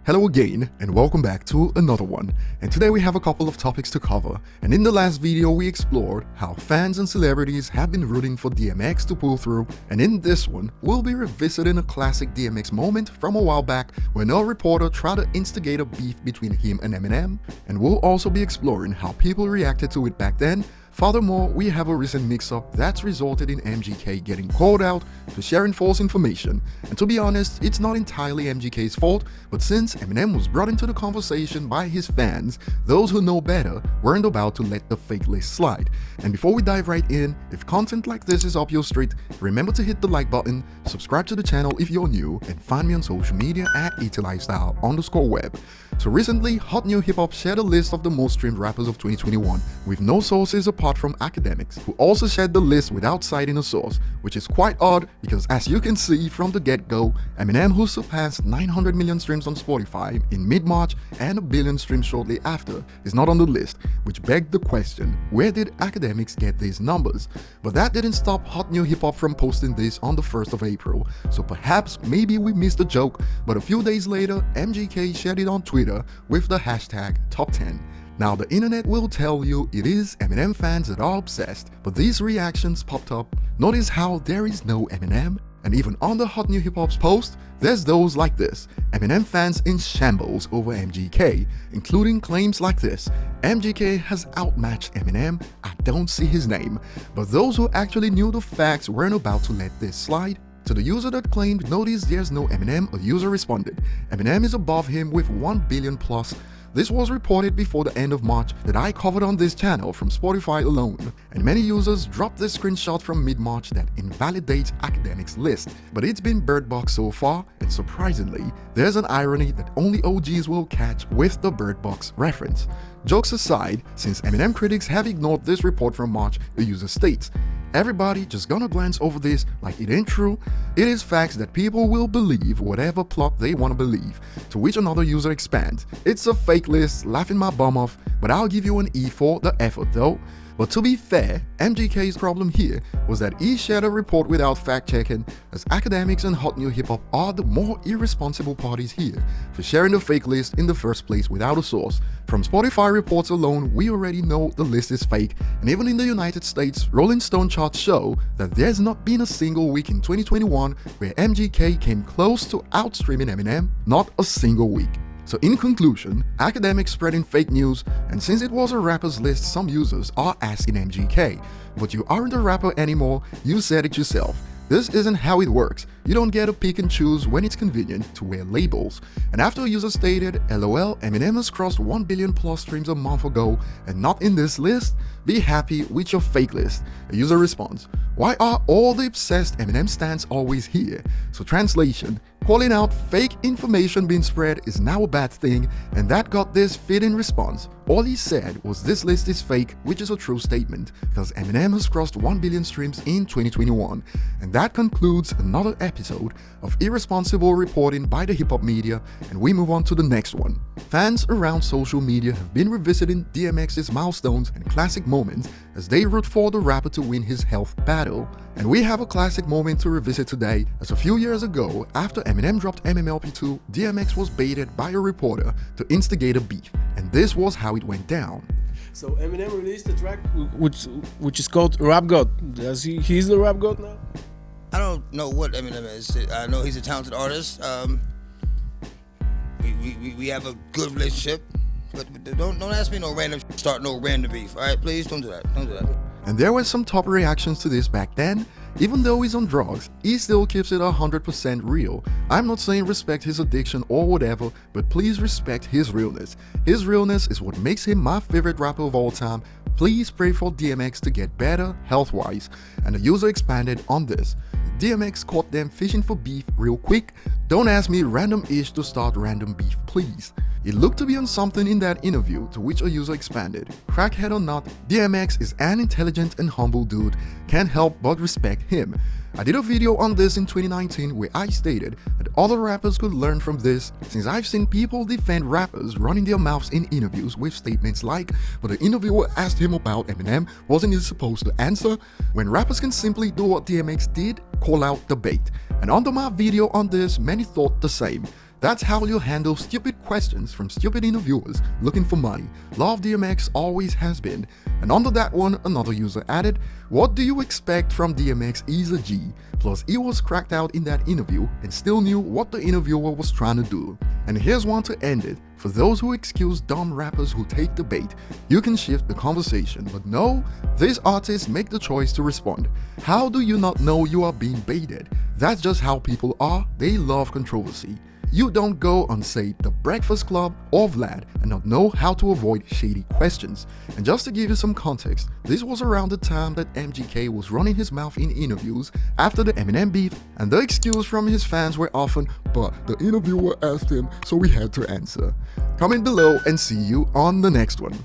Hello again and welcome back to another one, and today we have a couple of topics to cover. And in the last video we explored how fans and celebrities have been rooting for DMX to pull through, and in this one we'll be revisiting a classic DMX moment from a while back when a reporter tried to instigate a beef between him and Eminem, and we'll also be exploring how people reacted to it back then. Furthermore, we have a recent mix-up that's resulted in MGK getting called out for sharing false information, and to be honest, it's not entirely MGK's fault, but since Eminem was brought into the conversation by his fans, those who know better weren't about to let the fake list slide. And before we dive right in, if content like this is up your street, remember to hit the like button, subscribe to the channel if you're new, and find me on social media at ETLifestyle_web. So recently, Hot New Hip Hop shared a list of the most streamed rappers of 2021 with no sources apart from academics, who also shared the list without citing a source, which is quite odd because as you can see from the get-go, Eminem, who surpassed 900 million streams on Spotify in mid-March and a billion streams shortly after, is not on the list, which begged the question, where did academics get these numbers? But that didn't stop Hot New Hip Hop from posting this on the 1st of April, so perhaps maybe we missed the joke, but a few days later, MGK shared it on Twitter with the hashtag Top10. Now the internet will tell you it is Eminem fans that are obsessed, but these reactions popped up. Notice how there is no Eminem, and even on the Hot New Hip Hop's post, there's those like this, Eminem fans in shambles over MGK, including claims like this, MGK has outmatched Eminem, I don't see his name. But those who actually knew the facts weren't about to let this slide. To the user that claimed, notice there's no Eminem, a user responded, Eminem is above him with 1 billion plus. This was reported before the end of March that I covered on this channel from Spotify alone, and many users dropped this screenshot from mid-March that invalidates academics' list, but it's been birdboxed so far, and surprisingly, there's an irony that only OGs will catch with the birdbox reference. Jokes aside, since Eminem critics have ignored this report from March, the user states, everybody just gonna glance over this like it ain't true. It is facts that people will believe whatever plot they wanna believe. To which another user expands, it's a fake list, laughing my bum off, but I'll give you an E for the effort though. But to be fair, MGK's problem here was that he shared a report without fact-checking, as academics and Hot New Hip Hop are the more irresponsible parties here for sharing the fake list in the first place without a source. From Spotify reports alone, we already know the list is fake, and even in the United States, Rolling Stone charts show that there's not been a single week in 2021 where MGK came close to outstreaming Eminem, not a single week. So in conclusion, academics spreading fake news, and since it was a rapper's list, some users are asking MGK, but you aren't a rapper anymore, you said it yourself. This isn't how it works. You don't get to pick and choose when it's convenient to wear labels. And after a user stated, LOL, Eminem has crossed 1 billion plus streams a month ago and not in this list, be happy with your fake list. A user responds, why are all the obsessed Eminem stans always here? So translation, calling out fake information being spread is now a bad thing, and that got this fitting response. All he said was this list is fake, which is a true statement, because Eminem has crossed 1 billion streams in 2021. And that concludes another episode of irresponsible reporting by the hip-hop media, and we move on to the next one. Fans around social media have been revisiting DMX's milestones and classic moments as they root for the rapper to win his health battle. And we have a classic moment to revisit today, as a few years ago, after Eminem dropped MMLP2, DMX was baited by a reporter to instigate a beef, and this was how it went down. So Eminem released a track which is called Rap God. Does he's the Rap God now? I don't know what Eminem is. I know he's a talented artist. We have a good relationship, but don't ask me start no random beef. All right, please don't do that. Don't do that. And there were some top reactions to this back then. Even though he's on drugs, he still keeps it 100% real. I'm not saying respect his addiction or whatever, but please respect his realness. His realness is what makes him my favorite rapper of all time. Please pray for DMX to get better health-wise. And the user expanded on this. DMX caught them fishing for beef real quick. Don't ask me random-ish to start random beef, please. It looked to be on something in that interview, to which a user expanded. Crackhead or not, DMX is an intelligent and humble dude. Can't help but respect him. I did a video on this in 2019 where I stated that other rappers could learn from this, since I've seen people defend rappers running their mouths in interviews with statements like, but the interviewer asked him about Eminem, wasn't he supposed to answer? When rappers can simply do what DMX did, call out the bait. And under my video on this, many thought the same. That's how you handle stupid questions from stupid interviewers looking for money. Love DMX always has been. And under that one, another user added, what do you expect from DMX? He's a G. Plus, he was cracked out in that interview and still knew what the interviewer was trying to do. And here's one to end it. For those who excuse dumb rappers who take the bait, you can shift the conversation, but no, these artists make the choice to respond. How do you not know you are being baited? That's just how people are. They love controversy. You don't go on, say, The Breakfast Club or Vlad and not know how to avoid shady questions. And just to give you some context, this was around the time that MGK was running his mouth in interviews after the Eminem beef, and the excuse from his fans were often, but the interviewer asked him, so we had to answer. Comment below and see you on the next one.